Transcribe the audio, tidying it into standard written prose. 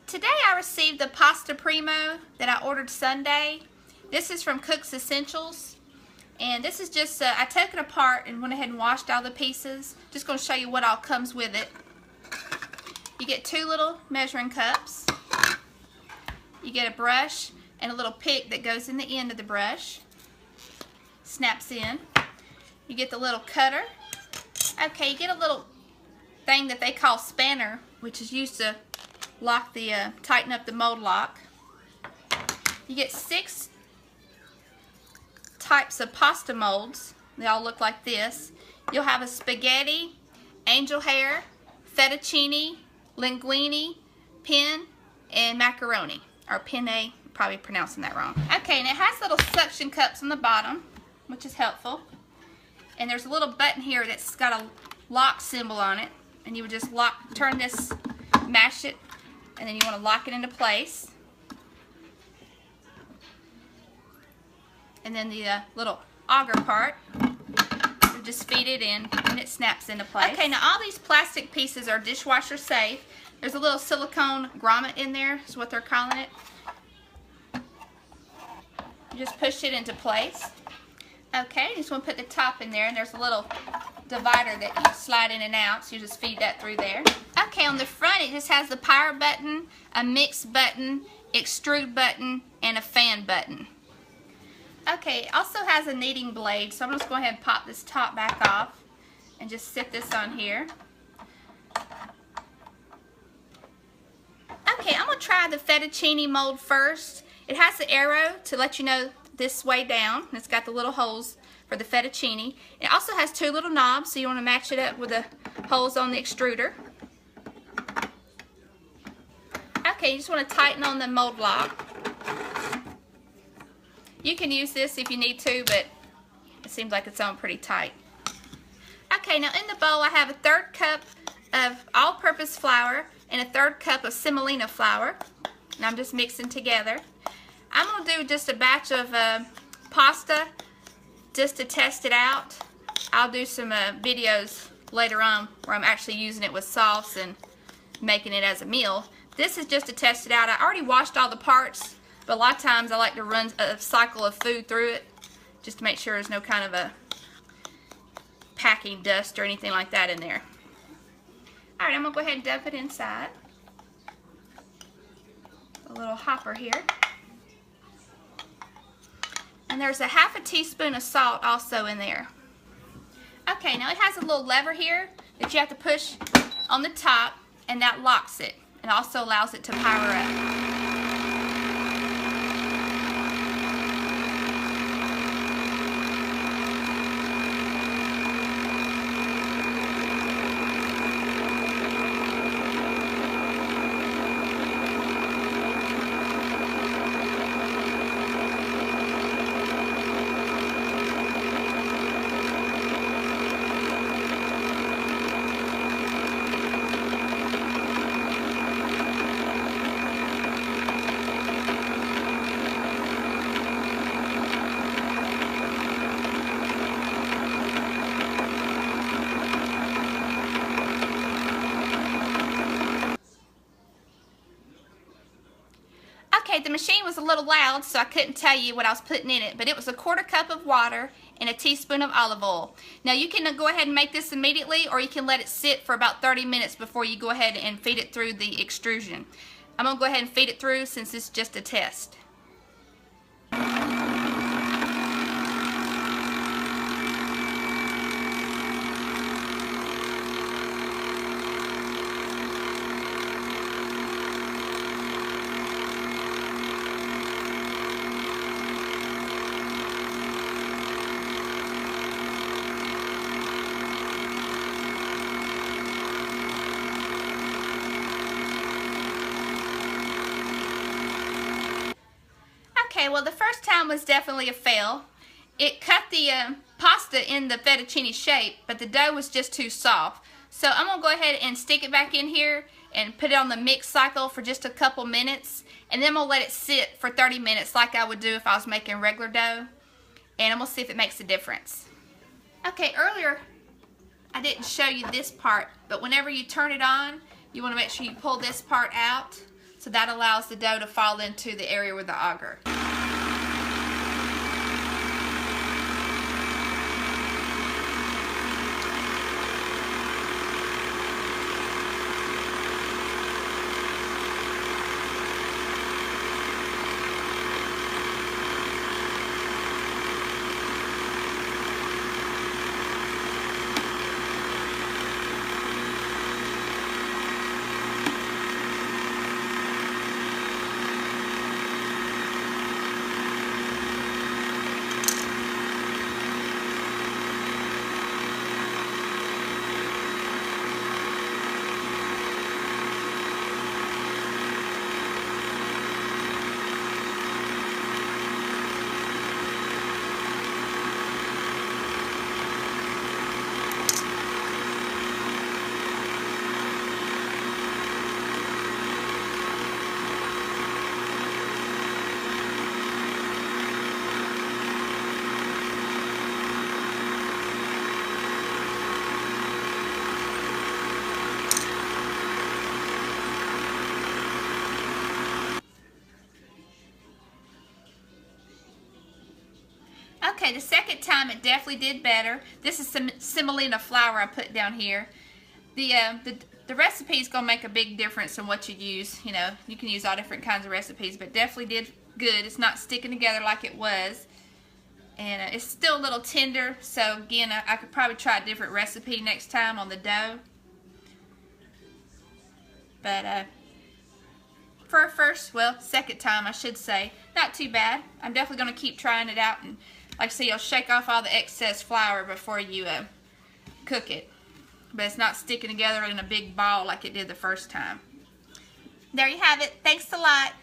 Today I received the pasta Primo that I ordered Sunday. This is from Cook's Essentials. And this is just, I took it apart and went ahead and washed all the pieces. Just going to show you what all comes with it. You get 2 little measuring cups. You get a brush and a little pick that goes in the end of the brush. Snaps in. You get the little cutter. Okay, you get a little thing that they call spanner, which is used to lock the, tighten up the mold lock. You get 6 types of pasta molds. They all look like this. You'll have a spaghetti, angel hair, fettuccine, linguine, penne, and macaroni. Or penne, probably pronouncing that wrong. Okay, and it has little suction cups on the bottom, which is helpful. And there's a little button here that's got a lock symbol on it. And you would just turn this, mash it, and then you want to lock it into place. And then the little auger part, you just feed it in and it snaps into place. Okay, now all these plastic pieces are dishwasher safe. There's a little silicone grommet in there, is what they're calling it. You just push it into place. Okay, you just want to put the top in there, and there's a little divider that you slide in and out, so you just feed that through there. Okay, on the front it just has the power button, a mix button, extrude button, and a fan button. Okay, it also has a kneading blade, so I'm just going to go ahead and pop this top back off and just sit this on here. Okay, I'm going to try the fettuccine mold first. It has the arrow to let you know this way down. It's got the little holes for the fettuccine. It also has 2 little knobs, so you want to match it up with the holes on the extruder. Okay, you just want to tighten on the mold lock. You can use this if you need to, but it seems like it's on pretty tight. Okay, now in the bowl I have a 1/3 cup of all-purpose flour and a 1/3 cup of semolina flour. And I'm just mixing together. I'm going to do just a batch of pasta just to test it out. I'll do some videos later on where I'm actually using it with sauce and making it as a meal. This is just to test it out. I already washed all the parts, but a lot of times I like to run a cycle of food through it just to make sure there's no kind of a packing dust or anything like that in there. Alright, I'm going to go ahead and dump it inside. A little hopper here. And there's a 1/2 teaspoon of salt also in there. Okay, now it has a little lever here that you have to push on the top, and that locks it. It also allows it to power up. Okay, the machine was a little loud, so I couldn't tell you what I was putting in it, but it was a 1/4 cup of water and a teaspoon of olive oil. Now you can go ahead and make this immediately, or you can let it sit for about 30 minutes before you go ahead and feed it through the extrusion. I'm going to go ahead and feed it through since it's just a test. Okay, well the first time was definitely a fail. It cut the pasta in the fettuccine shape, but the dough was just too soft. So I'm going to go ahead and stick it back in here and put it on the mix cycle for just a couple minutes. And then I'm going to let it sit for 30 minutes like I would do if I was making regular dough. And I'm going to see if it makes a difference. Okay, earlier I didn't show you this part, but whenever you turn it on, you want to make sure you pull this part out So that allows the dough to fall into the area with the auger. Okay, the second time it definitely did better. This is some semolina flour I put down here. The recipe is gonna make a big difference in what you use. You know, you can use all different kinds of recipes, but definitely did good. It's not sticking together like it was, and it's still a little tender. So again, I could probably try a different recipe next time on the dough. But for a second time, I should say, not too bad. I'm definitely gonna keep trying it out, and like I say, you'll shake off all the excess flour before you cook it. But it's not sticking together in a big ball like it did the first time. There you have it. Thanks a lot.